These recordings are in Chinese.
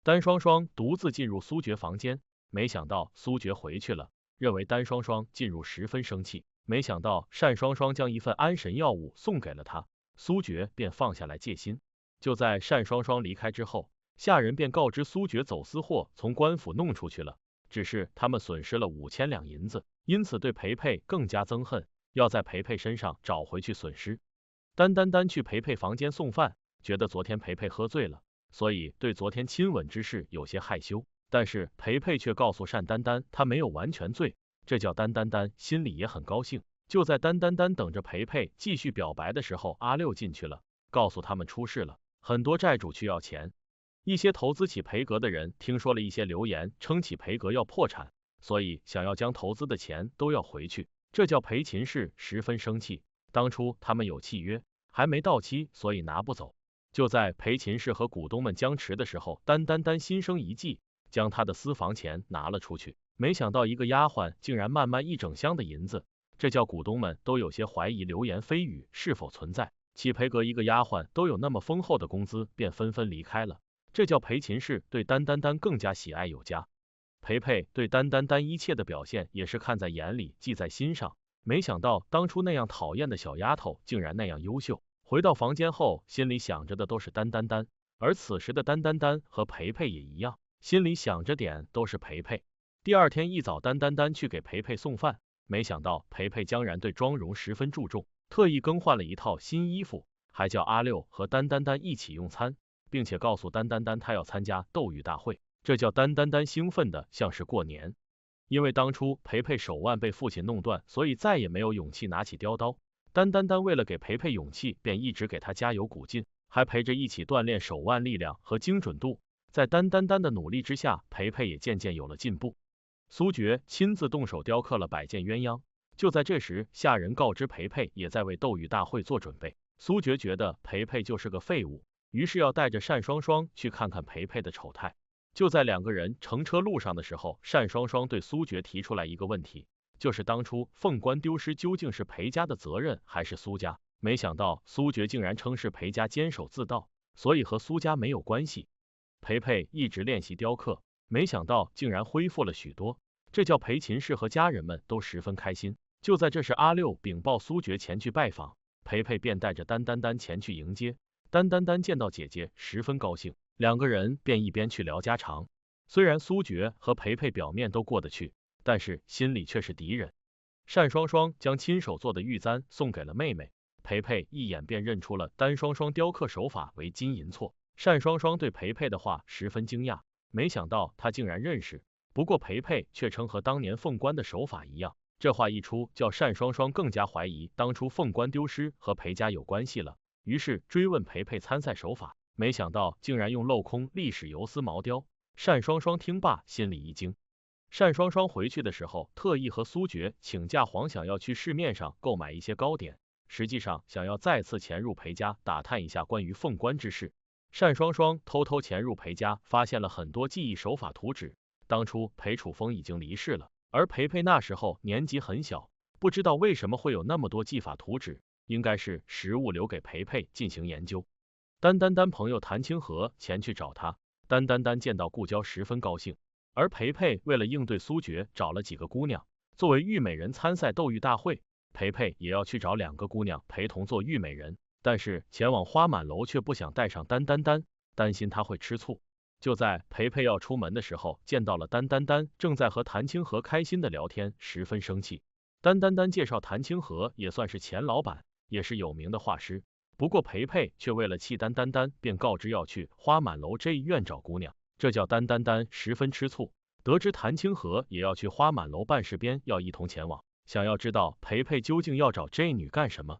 单双双独自进入苏爵房间，没想到苏爵回去了，认为单双双进入十分生气。没想到单双双将一份安神药物送给了他，苏爵便放下来戒心。就在单双双离开之后，下人便告知苏爵走私货从官府弄出去了，只是他们损失了5000两银子，因此对裴佩更加憎恨，要在裴佩身上找回去损失。单去裴佩房间送饭，觉得昨天裴佩喝醉了，所以对昨天亲吻之事有些害羞，但是裴佩却告诉单他没有完全醉，这叫单心里也很高兴。就在单等着裴佩继续表白的时候，阿六进去了，告诉他们出事了，很多债主去要钱。一些投资起裴阁的人听说了一些流言，称起裴阁要破产，所以想要将投资的钱都要回去，这叫裴秦氏十分生气。当初他们有契约，还没到期，所以拿不走。就在裴秦氏和股东们僵持的时候，单心生一计，将他的私房钱拿了出去。没想到一个丫鬟竟然慢慢1整箱的银子，这叫股东们都有些怀疑流言蜚语是否存在。起裴阁一个丫鬟都有那么丰厚的工资，便纷纷离开了。这叫裴秦氏对单更加喜爱有加。裴佩对单一切的表现也是看在眼里，记在心上。没想到当初那样讨厌的小丫头竟然那样优秀。回到房间后，心里想着的都是单，而此时的单和裴佩也一样，心里想着点都是裴佩。第二天一早，单去给裴佩送饭，没想到裴佩江然对妆容十分注重，特意更换了一套新衣服，还叫阿六和单一起用餐，并且告诉单他要参加斗鱼大会，这叫单兴奋的像是过年。因为当初裴佩手腕被父亲弄断，所以再也没有勇气拿起雕刀。单为了给裴佩勇气，便一直给他加油鼓劲，还陪着一起锻炼手腕力量和精准度。在单的努力之下，裴佩也渐渐有了进步。苏爵亲自动手雕刻了100件鸳鸯。就在这时，下人告知裴佩也在为斗鱼大会做准备。苏爵觉得裴佩就是个废物，于是要带着单双双去看看裴佩的丑态。就在2个人乘车路上的时候，单双双对苏爵提出来一个问题，就是当初凤冠丢失究竟是裴家的责任还是苏家？没想到苏爵竟然称是裴家监守自盗，所以和苏家没有关系。裴佩一直练习雕刻，没想到竟然恢复了许多，这叫裴秦氏和家人们都十分开心。就在这时，阿六禀报苏爵前去拜访，裴佩便带着单前去迎接。单见到姐姐十分高兴，2个人便一边去聊家常。虽然苏爵和裴佩表面都过得去，但是心里却是敌人。单双双将亲手做的玉簪送给了妹妹，裴佩一眼便认出了单双双雕刻手法为金银错。单双双对裴佩的话十分惊讶，没想到他竟然认识，不过裴佩却称和当年凤冠的手法一样。这话一出，叫单双双更加怀疑当初凤冠丢失和裴家有关系了，于是追问裴佩参赛手法，没想到竟然用镂空历史游丝毛雕。单双双听罢心里一惊。单双双回去的时候，特意和苏爵请假，黄想要去市面上购买一些糕点，实际上想要再次潜入裴家打探一下关于凤冠之事。单双双偷偷潜入裴家，发现了很多技艺手法图纸。当初裴楚风已经离世了，而裴佩那时候年纪很小，不知道为什么会有那么多技法图纸，应该是实物留给裴佩进行研究。单朋友谭清河前去找他，单见到故交十分高兴。而裴佩为了应对苏爵，找了几个姑娘作为玉美人参赛斗玉大会，裴佩也要去找2个姑娘陪同做玉美人，但是前往花满楼却不想带上单，担心他会吃醋。就在裴佩要出门的时候，见到了单正在和谭清河开心的聊天，十分生气。单介绍谭清河也算是钱老板，也是有名的画师，不过裴佩却为了气单，便告知要去花满楼这一院找姑娘，这叫单十分吃醋。得知谭清河也要去花满楼办事，边要一同前往，想要知道裴佩究竟要找 J 女干什么。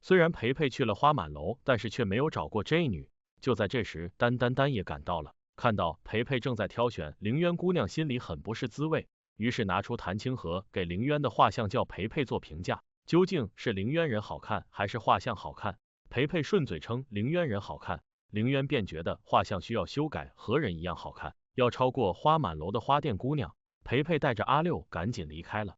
虽然裴佩去了花满楼，但是却没有找过 J 女。就在这时，单也赶到了，看到裴佩正在挑选凌渊姑娘，心里很不是滋味，于是拿出谭清河给凌渊的画像，叫裴佩做评价，究竟是凌渊人好看还是画像好看。裴佩顺嘴称凌渊人好看，凌渊便觉得画像需要修改，和人一样好看，要超过花满楼的花店姑娘。裴佩带着阿六赶紧离开了。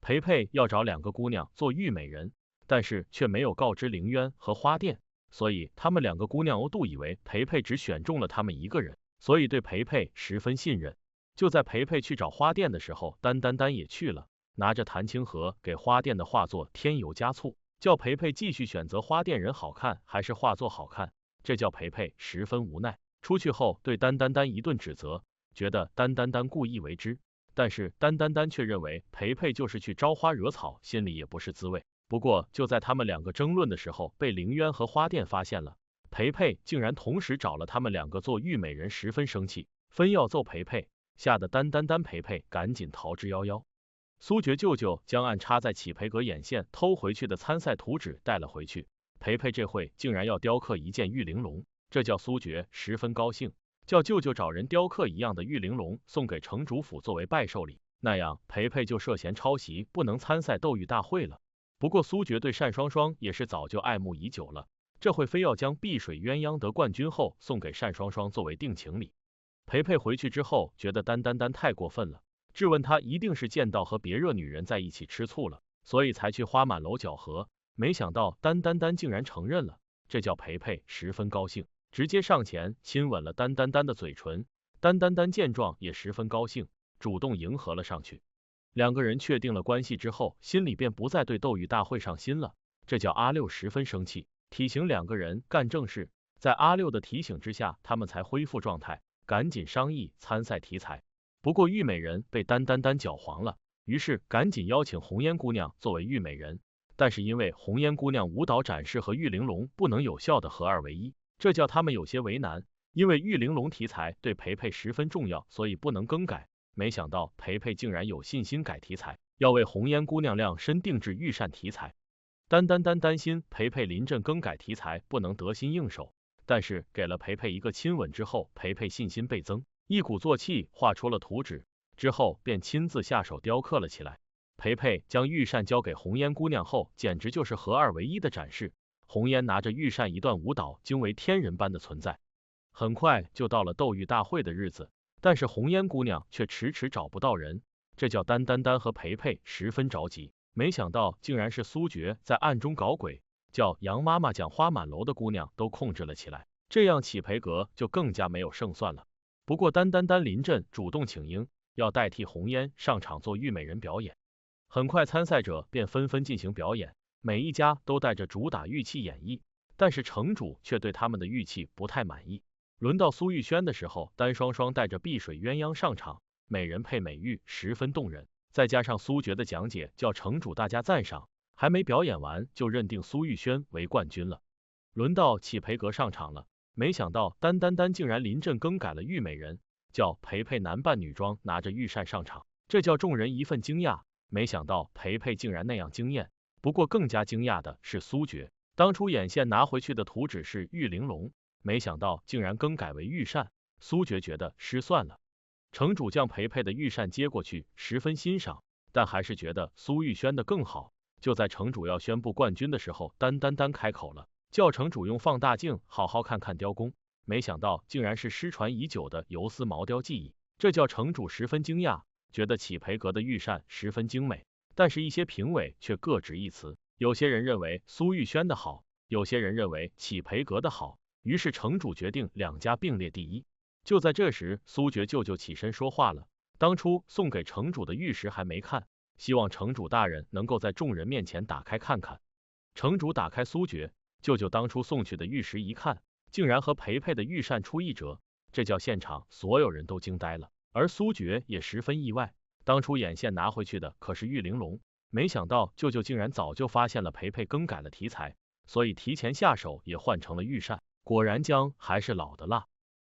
裴佩要找2个姑娘做玉美人，但是却没有告知凌渊和花店，所以他们2个姑娘都以为裴佩只选中了他们1个人，所以对培培十分信任。就在培培去找花店的时候，丹丹丹也去了，拿着谭清河给花店的画作添油加醋，叫培培继续选择花店人好看还是画作好看，这叫培培十分无奈。出去后对丹丹丹一顿指责，觉得丹丹丹故意为之，但是丹丹丹却认为培培就是去招花惹草，心里也不是滋味。不过就在他们两个争论的时候，被凌渊和花店发现了，培培竟然同时找了他们两个做玉美人，十分生气，分要揍培培，吓得丹丹丹培培赶紧逃之夭夭。苏觉舅舅将按插在启培阁眼线偷回去的参赛图纸带了回去，培培这回竟然要雕刻一件玉玲珑，这叫苏觉十分高兴，叫舅舅找人雕刻一样的玉玲珑送给城主府作为拜寿礼，那样培培就涉嫌抄袭，不能参赛斗玉大会了。不过苏觉对单双双也是早就爱慕已久了，这回非要将碧水鸳鸯得冠军后送给单双双作为定情礼。培培回去之后觉得丹丹丹太过分了，质问他一定是见到和别热女人在一起吃醋了，所以才去花满楼搅和，没想到丹丹丹竟然承认了，这叫培培十分高兴，直接上前亲吻了丹丹丹的嘴唇。丹丹丹见状也十分高兴，主动迎合了上去。两个人确定了关系之后，心里便不再对斗玉大会上心了，这叫阿六十分生气，提醒两个人干正事。在阿六的提醒之下，他们才恢复状态，赶紧商议参赛题材。不过玉美人被丹丹丹搅黄了，于是赶紧邀请红烟姑娘作为玉美人，但是因为红烟姑娘舞蹈展示和玉玲珑不能有效的合二为一，这叫他们有些为难。因为玉玲珑题材对培培十分重要，所以不能更改。没想到培培竟然有信心改题材，要为红烟姑娘量身定制玉扇题材。丹丹丹担心培培临阵更改题材不能得心应手，但是给了培培一个亲吻之后，培培信心倍增，一鼓作气画出了图纸，之后便亲自下手雕刻了起来。培培将玉扇交给红烟姑娘后，简直就是合二为一的展示。红烟拿着玉扇一段舞蹈，惊为天人般的存在。很快就到了斗玉大会的日子，但是红烟姑娘却迟迟找不到人，这叫丹丹丹和培培十分着急。没想到竟然是苏觉在暗中搞鬼，叫杨妈妈将花满楼的姑娘都控制了起来，这样启培阁就更加没有胜算了。不过丹丹丹临阵主动请缨，要代替红烟上场做玉美人表演。很快参赛者便纷纷进行表演，每一家都带着主打玉器演绎，但是城主却对他们的玉器不太满意。轮到苏玉轩的时候，单双双带着碧水鸳鸯上场，美人配美玉，十分动人。再加上苏觉的讲解，叫城主大加赞赏。还没表演完，就认定苏玉轩为冠军了。轮到启培阁上场了，没想到丹丹丹竟然临阵更改了玉美人，叫培培男扮女装，拿着玉扇上场，这叫众人一份惊讶。没想到培培竟然那样惊艳。不过更加惊讶的是苏觉，当初眼线拿回去的图纸是玉玲珑，没想到竟然更改为玉扇，苏觉觉得失算了。城主将培培的玉扇接过去，十分欣赏，但还是觉得苏玉轩的更好。就在城主要宣布冠军的时候，丹丹丹开口了，叫城主用放大镜好好看看雕工。没想到竟然是失传已久的游丝毛雕技艺，这叫城主十分惊讶，觉得启培阁的玉扇十分精美。但是一些评委却各执一词，有些人认为苏玉轩的好，有些人认为启培阁的好。于是城主决定两家并列第一。就在这时，苏觉舅舅起身说话了，当初送给城主的玉石还没看，希望城主大人能够在众人面前打开看看。城主打开苏觉舅舅当初送去的玉石一看，竟然和培培的玉扇出一辙，这叫现场所有人都惊呆了，而苏觉也十分意外，当初眼线拿回去的可是玉玲珑，没想到舅舅竟然早就发现了培培更改了题材，所以提前下手也换成了玉扇。果然姜还是老的辣。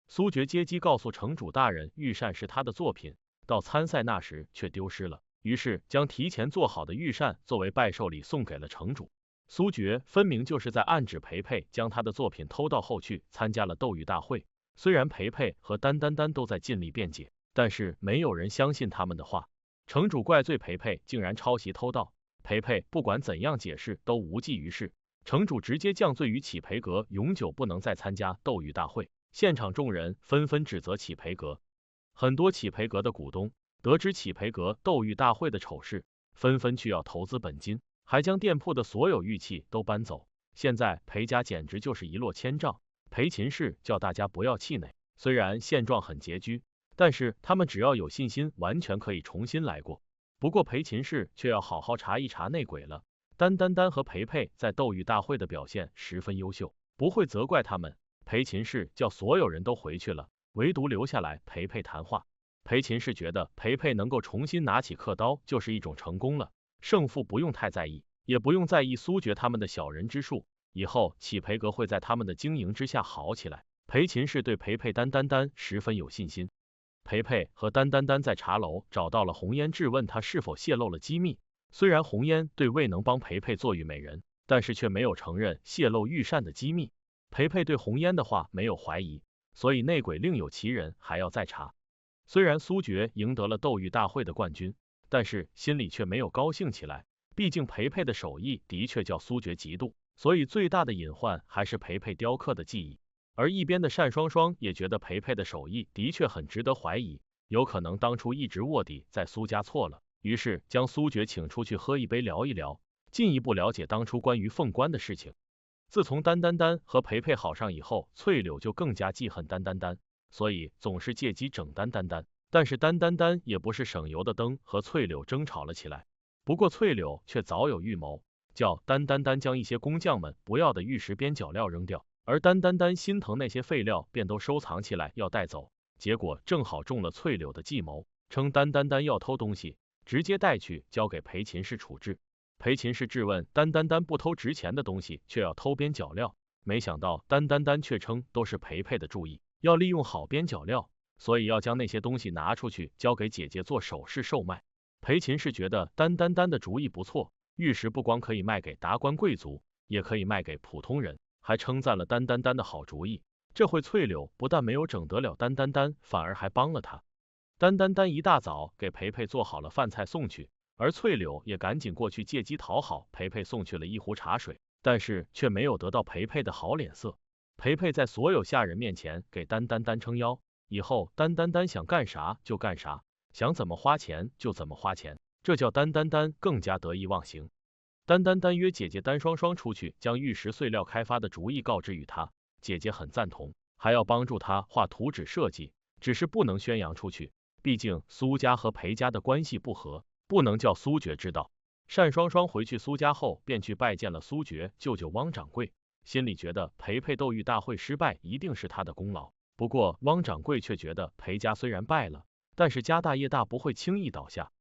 苏觉接机告诉城主大人，玉扇是他的作品，到参赛那时却丢失了，于是将提前做好的玉扇作为拜寿礼送给了城主。苏觉分明就是在暗指培培将他的作品偷盗后去参加了斗玉大会。虽然培培和丹丹丹都在尽力辩解，但是没有人相信他们的话。城主怪罪培培竟然抄袭偷盗，培培不管怎样解释都无济于事。城主直接降罪于启培阁，永久不能再参加斗玉大会。现场众人纷纷指责启培阁，很多启培阁的股东得知启培阁斗玉大会的丑事，纷纷去要投资本金，还将店铺的所有玉器都搬走。现在裴家简直就是一落千丈。裴秦氏叫大家不要气馁，虽然现状很拮据，但是他们只要有信心，完全可以重新来过。不过裴秦氏却要好好查一查内鬼了。丹丹丹和培培在斗玉大会的表现十分优秀，不会责怪他们。裴秦氏叫所有人都回去了，唯独留下来培培谈话。裴秦氏觉得培培能够重新拿起刻刀就是一种成功了，胜负不用太在意，也不用在意苏决他们的小人之术，以后启培阁会在他们的经营之下好起来。裴秦氏对培培丹丹丹十分有信心。培培和丹丹丹在茶楼找到了红烟，质问他是否泄露了机密。虽然红烟对未能帮培培做虞美人，但是却没有承认泄露御膳的机密。培培对红烟的话没有怀疑，所以内鬼另有其人，还要再查。虽然苏决赢得了斗玉大会的冠军，但是心里却没有高兴起来。毕竟培培的手艺的确叫苏决嫉妒，所以最大的隐患还是培培雕刻的技艺。而一边的单双双也觉得培培的手艺的确很值得怀疑，有可能当初一直卧底在苏家错了，于是将苏决请出去喝一杯聊一聊，进一步了解当初关于凤冠的事情。自从丹丹丹和培培好上以后，翠柳就更加记恨丹丹丹，所以总是借机整丹丹丹。但是丹丹丹也不是省油的灯，和翠柳争吵了起来。不过翠柳却早有预谋，叫丹丹丹将一些工匠们不要的玉石边角料扔掉。而丹丹丹心疼那些废料，便都收藏起来要带走，结果正好中了翠柳的计谋，称丹丹丹要偷东西，直接带去交给裴秦氏处置。裴秦氏质问丹丹丹不偷值钱的东西，却要偷边角料，没想到丹丹丹却称都是培培的注意，要利用好边角料，所以要将那些东西拿出去交给姐姐做首饰售卖。裴秦氏觉得丹丹丹的主意不错，玉石不光可以卖给达官贵族，也可以卖给普通人，还称赞了丹丹丹的好主意。这回翠柳不但没有整得了丹丹丹，反而还帮了他。丹丹丹一大早给培培做好了饭菜送去，而翠柳也赶紧过去借机讨好培培，送去了一壶茶水，但是却没有得到培培的好脸色。培培在所有下人面前给丹丹丹撑腰，以后丹丹丹想干啥就干啥，想怎么花钱就怎么花钱，这叫丹丹丹更加得意忘形。丹丹丹约姐姐丹双双出去，将玉石碎料开发的主意告知于她，姐姐很赞同，还要帮助她画图纸设计，只是不能宣扬出去，毕竟苏家和裴家的关系不和，不能叫苏决知道。单双双回去苏家后，便去拜见了苏决舅舅汪掌柜，心里觉得培培斗玉大会失败一定是他的功劳。不过汪掌柜却觉得裴家虽然败了，但是家大业大，不会轻易倒下。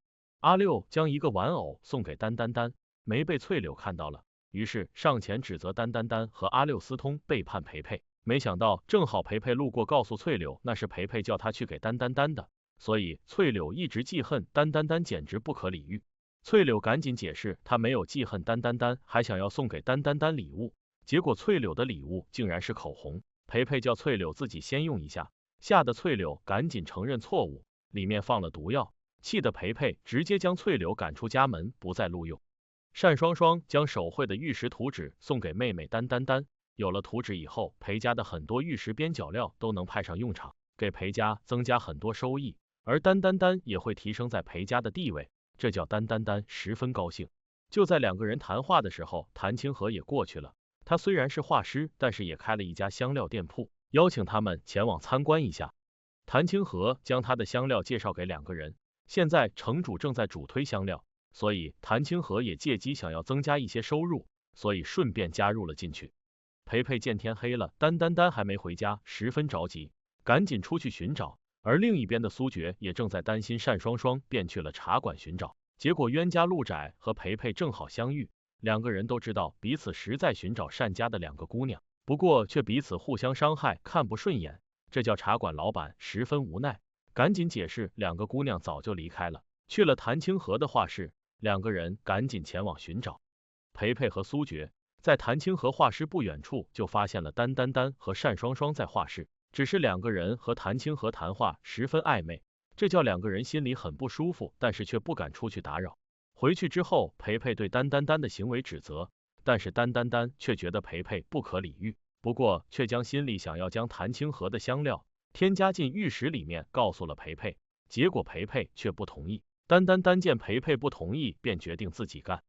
阿六将一个玩偶送给丹丹丹，没被翠柳看到了，于是上前指责丹丹丹和阿六私通，背叛培培。没想到正好培培路过，告诉翠柳那是培培叫他去给丹丹丹的，所以翠柳一直记恨丹丹丹，简直不可理喻。翠柳赶紧解释，他没有记恨丹丹丹，还想要送给丹丹丹礼物，结果翠柳的礼物竟然是口红。培培叫翠柳自己先用一下，吓得翠柳赶紧承认错误，里面放了毒药，气得培培直接将翠柳赶出家门，不再录用。单双双将手绘的玉石图纸送给妹妹丹丹丹，有了图纸以后，裴家的很多玉石边角料都能派上用场，给裴家增加很多收益，而丹丹丹也会提升在裴家的地位，这叫丹丹丹十分高兴。就在两个人谈话的时候，谭清河也过去了。他虽然是画师，但是也开了一家香料店铺，邀请他们前往参观一下。谭清河将他的香料介绍给两个人，现在城主正在主推香料，所以谭清河也借机想要增加一些收入，所以顺便加入了进去。培培见天黑了，丹丹丹还没回家，十分着急，赶紧出去寻找。而另一边的苏决也正在担心单双双，便去了茶馆寻找。结果冤家路窄和培培正好相遇，两个人都知道彼此实在寻找单家的两个姑娘，不过却彼此互相伤害，看不顺眼，这叫茶馆老板十分无奈，赶紧解释两个姑娘早就离开了，去了谭清河的画室。两个人赶紧前往寻找。培培和苏决在谭清河画室不远处就发现了丹丹丹和单双双在画室，只是两个人和谭清河谈话十分暧昧，这叫两个人心里很不舒服，但是却不敢出去打扰。回去之后，培培对丹丹丹的行为指责，但是丹丹丹却觉得培培不可理喻，不过却将心里想要将谭清河的香料添加进玉石里面告诉了培培，结果培培却不同意。丹丹丹见培培不同意，便决定自己干。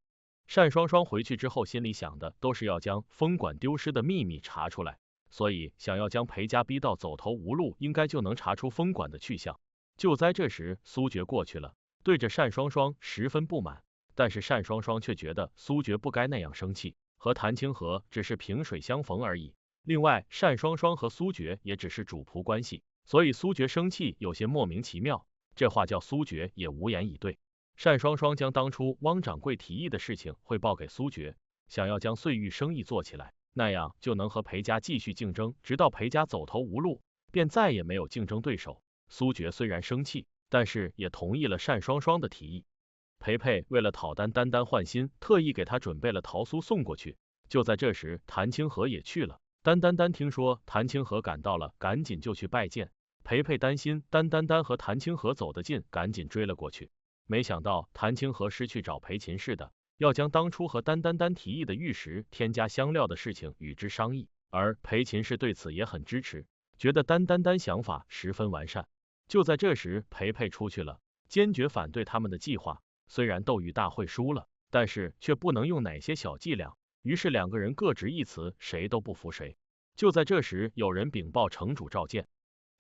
单双双回去之后，心里想的都是要将风管丢失的秘密查出来，所以想要将裴家逼到走投无路，应该就能查出封管的去向。就在这时，苏决过去了，对着单双双十分不满，但是单双双却觉得苏决不该那样生气，和谭清河只是萍水相逢而已。另外，单双双和苏决也只是主仆关系，所以苏决生气有些莫名其妙，这话叫苏决也无言以对。单双双将当初汪掌柜提议的事情汇报给苏决，想要将碎玉生意做起来，那样就能和裴家继续竞争，直到裴家走投无路，便再也没有竞争对手。苏决虽然生气，但是也同意了单双双的提议。裴佩为了讨丹丹换心，特意给他准备了桃酥送过去。就在这时，谭清河也去了。丹听说谭清河赶到了，赶紧就去拜见。裴佩担心丹和谭清河走得近，赶紧追了过去。没想到谭清河是去找裴秦似的，要将当初和丹提议的玉石添加香料的事情与之商议，而裴秦氏对此也很支持，觉得丹想法十分完善。就在这时，裴佩出去了，坚决反对他们的计划。虽然斗玉大会输了，但是却不能用哪些小伎俩，于是两个人各执一词，谁都不服谁。就在这时，有人禀报城主召见。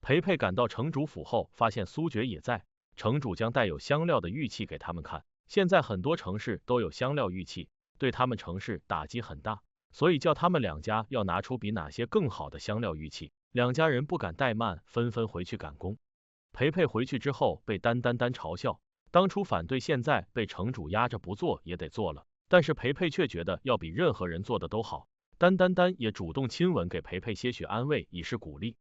裴佩赶到城主府后，发现苏决也在。城主将带有香料的玉器给他们看，现在很多城市都有香料玉器，对他们城市打击很大，所以叫他们两家要拿出比哪些更好的香料玉器。两家人不敢怠慢，纷纷回去赶工。裴佩回去之后被丹嘲笑，当初反对，现在被城主压着不做也得做了，但是裴佩却觉得要比任何人做的都好。丹也主动亲吻给裴佩些许安慰，以示鼓励。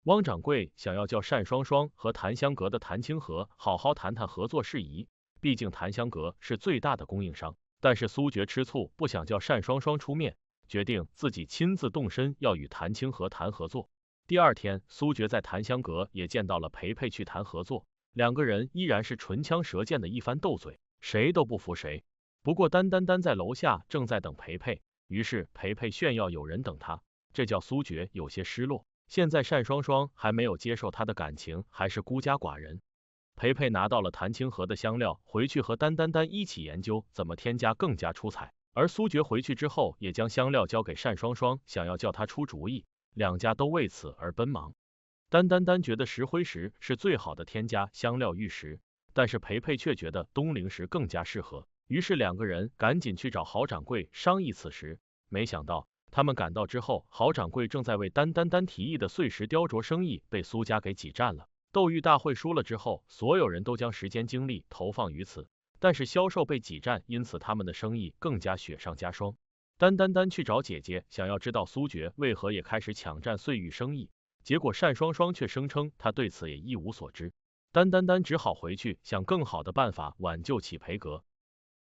汪掌柜想要叫单双双和檀香阁的谭清河好好谈谈合作事宜，毕竟檀香阁是最大的供应商，但是苏决吃醋，不想叫单双双出面，决定自己亲自动身要与谭清河谈合作。第二天，苏决在檀香阁也见到了裴佩去谈合作，两个人依然是唇枪舌剑的一番斗嘴，谁都不服谁。不过丹在楼下正在等裴佩，于是裴佩炫耀有人等他，这叫苏决有些失落。现在单双双还没有接受他的感情，还是孤家寡人。裴佩拿到了谭清河的香料，回去和丹一起研究怎么添加更加出彩。而苏决回去之后，也将香料交给单双双，想要叫他出主意，两家都为此而奔忙。丹觉得石灰石是最好的添加香料玉石，但是裴佩却觉得东陵石更加适合，于是两个人赶紧去找郝掌柜商议此时。没想到他们赶到之后，郝掌柜正在为丹提议的碎石雕琢生意被苏家给挤占了。斗玉大会输了之后，所有人都将时间精力投放于此，但是销售被挤占，因此他们的生意更加雪上加霜。丹去找姐姐，想要知道苏决为何也开始抢占碎玉生意，结果单双双却声称他对此也一无所知。丹只好回去想更好的办法挽救起裴阁。